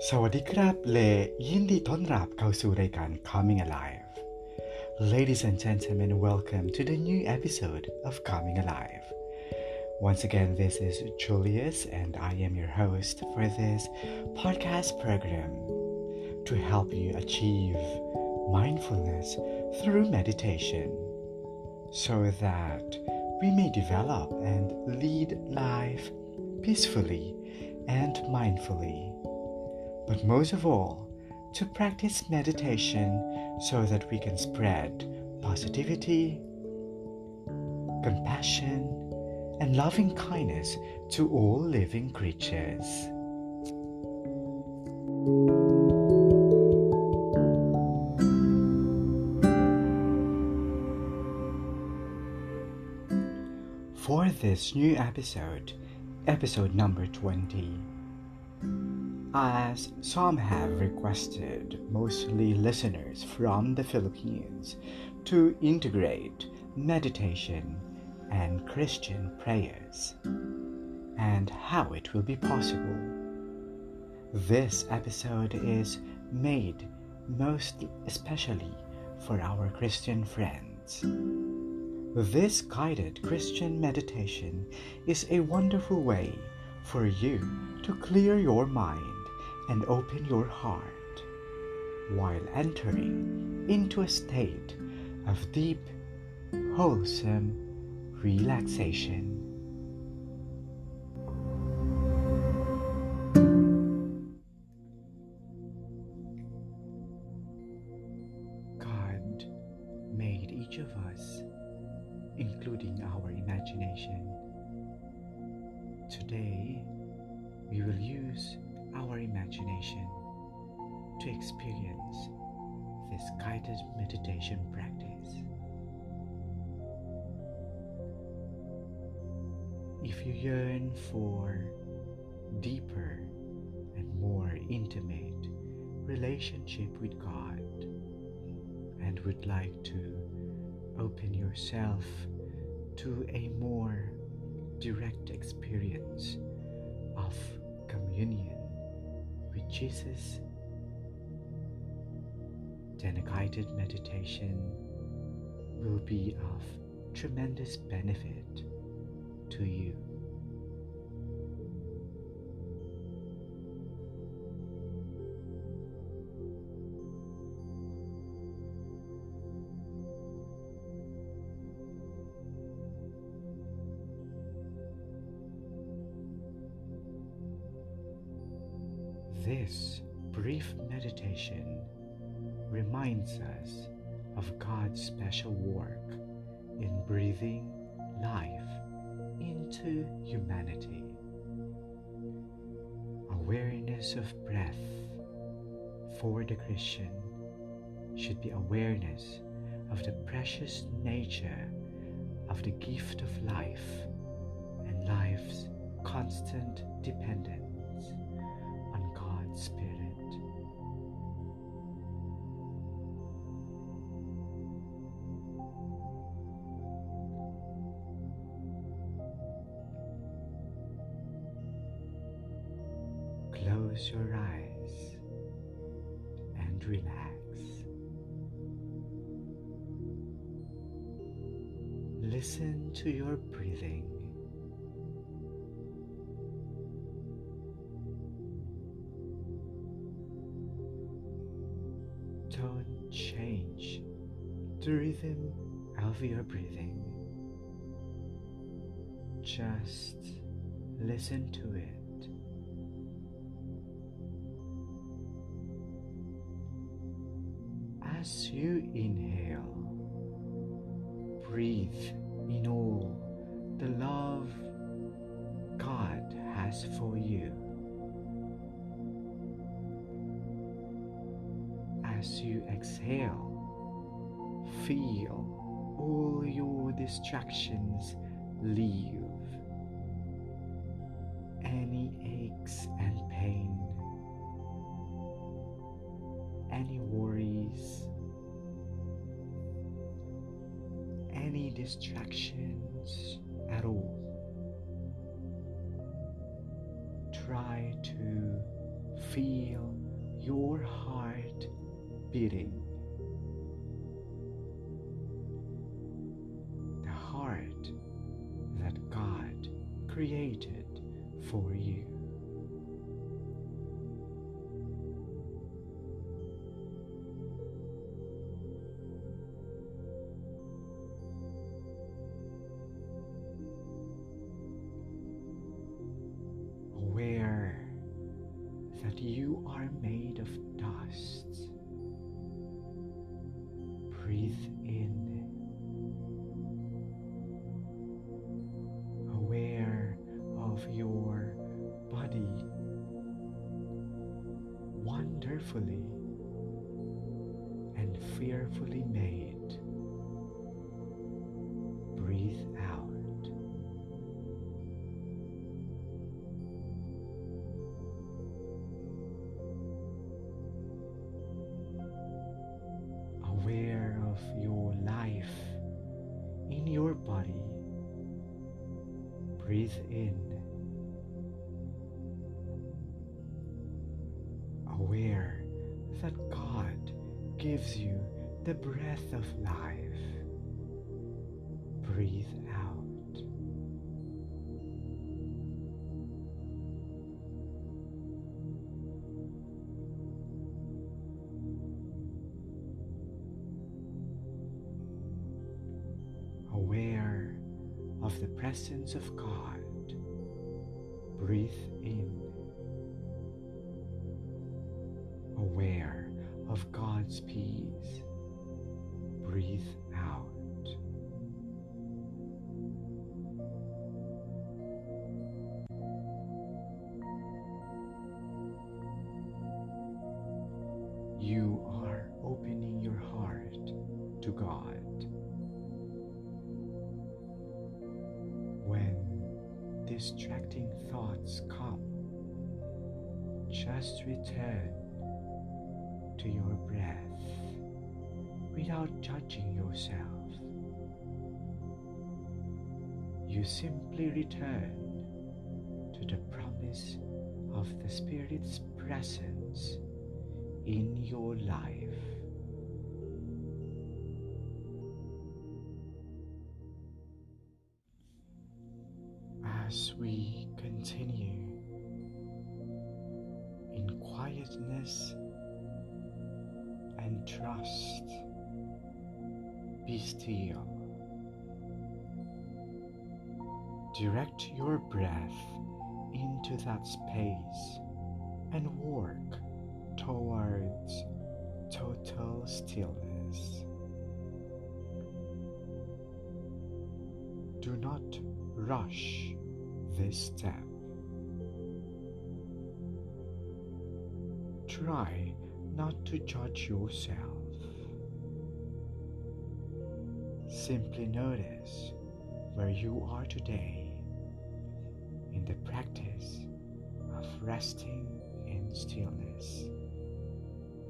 สวัสดีครับยินดีต้อนรับเข้าสู่รายการ Coming Alive. Ladies and gentlemen, welcome to the new episode of Coming Alive. Once again, this is Julius and I am your host for this podcast program to help you achieve mindfulness through meditation so that we may develop and lead life peacefully and mindfully.But most of all, to practice meditation so that we can spread positivity, compassion, and loving kindness to all living creatures. For this new episode number 20, as some have requested, mostly listeners from the Philippines, to integrate meditation and Christian prayers, and how it will be possible. This episode is made most especially for our Christian friends. This guided Christian meditation is a wonderful way for you to clear your mind and open your heart while entering into a state of deep, wholesome relaxation. God made each of us, including our imagination. Today, we will use our imagination to experience this guided meditation practice. If you yearn for deeper and more intimate relationship with God and would like to open yourself to a more direct experience of communion with Jesus, then a guided meditation will be of tremendous benefit to you. This brief meditation reminds us of God's special work in breathing life into humanity. Awareness of breath for the Christian should be awareness of the precious nature of the gift of life and life's constant dependence on God's Spirit. Close your eyes and relax. Listen to your breathing. Don't change the rhythm of your breathing. Just listen to it. As you inhale, breathe in all the love God has for you. As you exhale, feel all your distractions leave. Any aches and pain, any worries, any distractions at all. Try to feel your heart beating. The heart that God created for you. Aware that you are made of dust. Breathe in. Aware of your body, wonderfully and fearfully made. Breathe out. Aware of your life in your body. Breathe in. Aware that God gives you the breath of life. Breathe out. Aware of the presence of God. Breathe in. Aware of God's peace. Breathe out. You are opening your heart to God. When distracting thoughts come, just return to your breath without judging yourself. You simply return to the promise of the Spirit's presence in your life. As we continue in quietness and trust, be still. Direct your breath into that space and work towards total stillness. Do not rush this step. Try not to judge yourself. Simply notice where you are today in the practice of resting in stillness,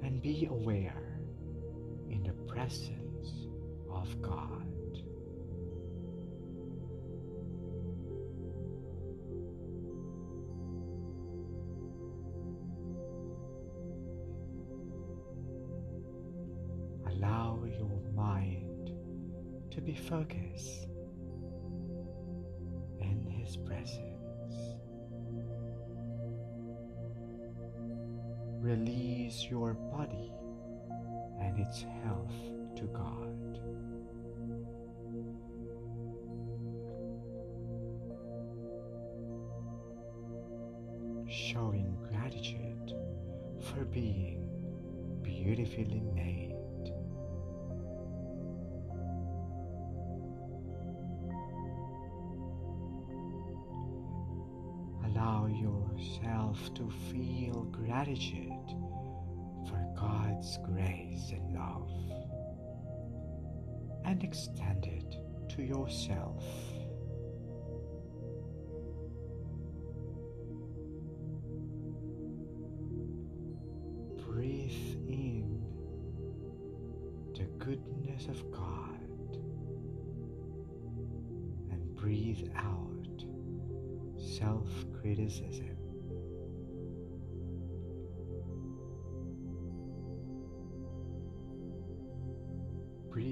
and be aware in the presence of God. Allow your mind to be focused in His presence. Release your body and its health to God. Showing gratitude for being beautifully made. Allow yourself to feel gratitude for God's grace and love, and extend it to yourself. Breathe in the goodness of God and breathe out self-criticism.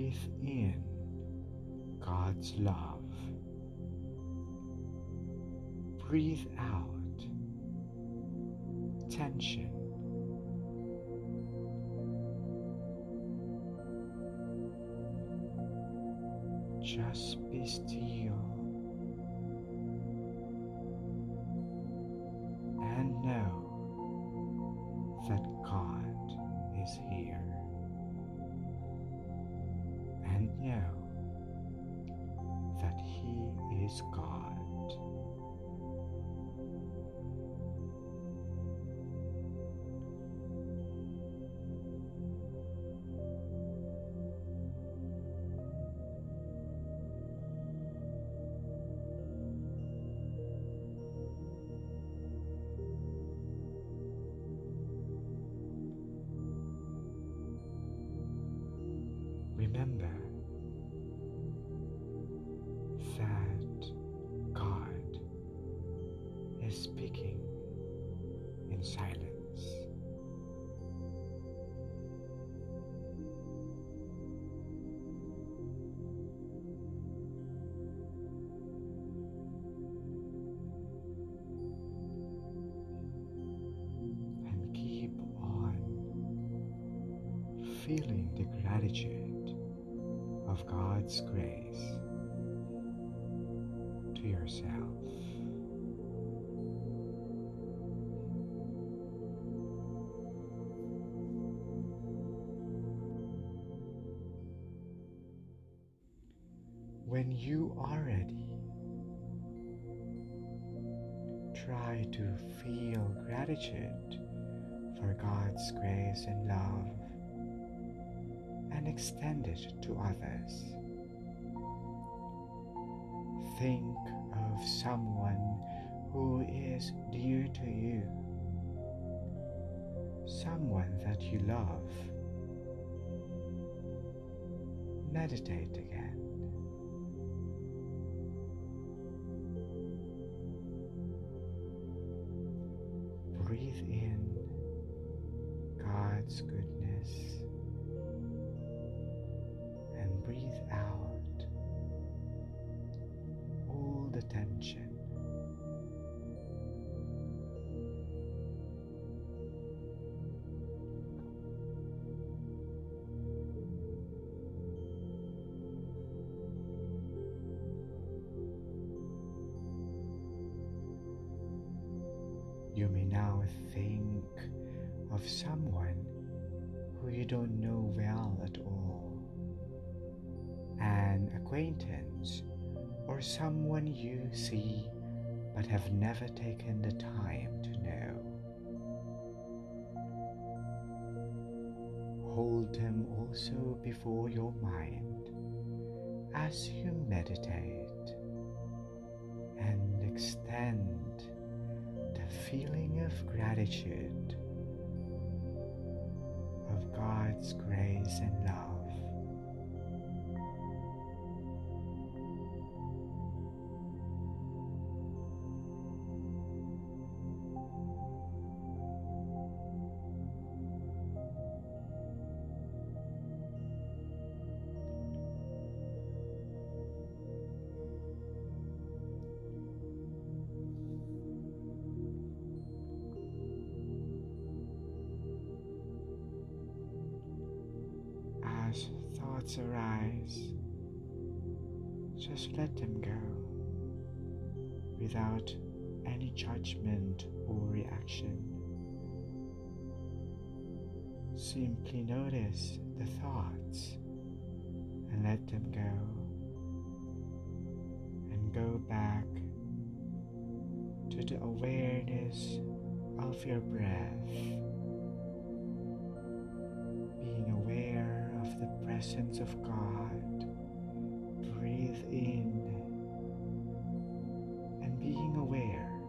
Breathe in God's love. Breathe out tension. Just be still and know that God is here, and know that He is God. Remember that God is speaking in silence. And keep on feeling the gratitude of God's grace to yourself. When you are ready, try to feel gratitude for God's grace and love and extend it to others. Think of someone who is dear to you, someone that you love. Meditate again. Breathe in God's goodness and breathe out all the tension. You may now think of someone who you don't know well at all, an acquaintance or someone you see but have never taken the time to know. Hold them also before your mind as you meditate and extend the feeling of gratitude of God's grace and love. As thoughts arise, just let them go without any judgment or reaction. Simply notice the thoughts and let them go, and go back to the awareness of your breath, being aware of the presence of God. Breathe in and being aware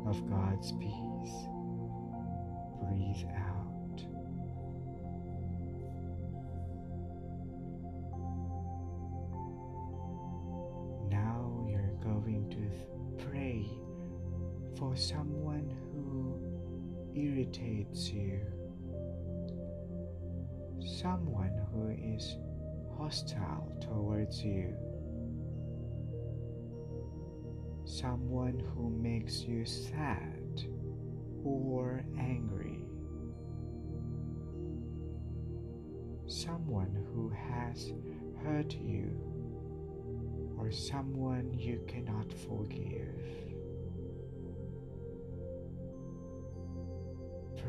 of God's peace. Breathe out. Now you're going to pray for someone who irritates you, someone who is hostile towards you, someone who makes you sad or angry, someone who has hurt you, or someone you cannot forgive.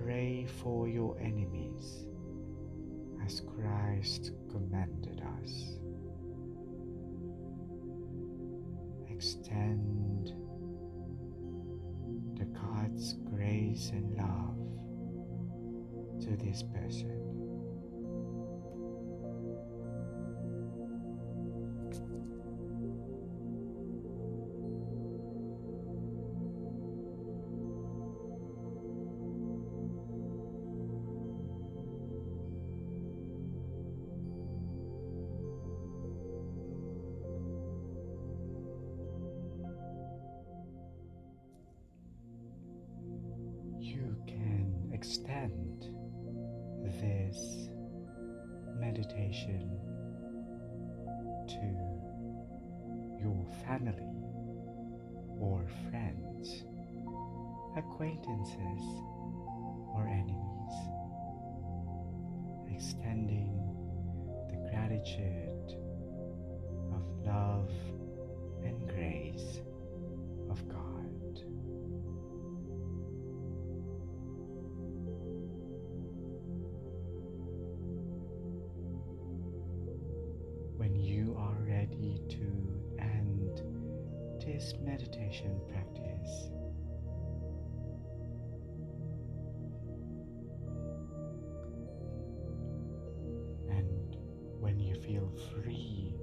Pray for your enemies as Christ commanded us. Extend the God's grace and love to this person. You can extend this meditation to your family or friends, acquaintances or enemies, extending the gratitude of love and grace of God. When you are ready to end this meditation practice, and when you feel free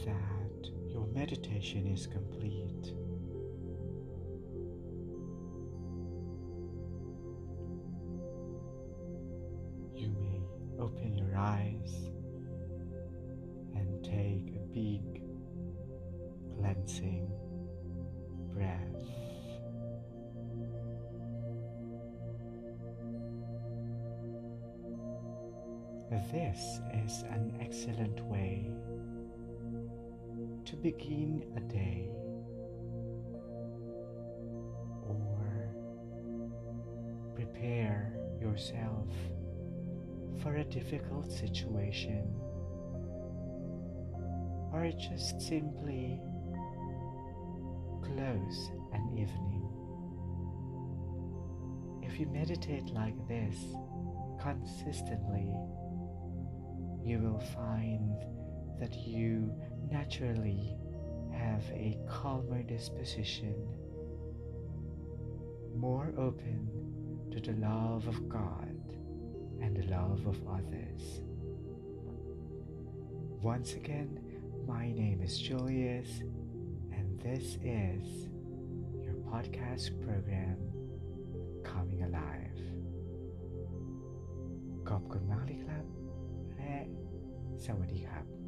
that your meditation is complete, you may open your eyes and take a big cleansing breath. This is an excellent way to begin a day or prepare yourself for a difficult situation, or just simply close an evening. If you meditate like this consistently, you will find that you naturally have a calmer disposition, more open to the love of God and the love of others. Once again, my name is Julius, and this is your podcast program, Coming Alive. ขอบคุณมากเลยครับและสวัสดีครับ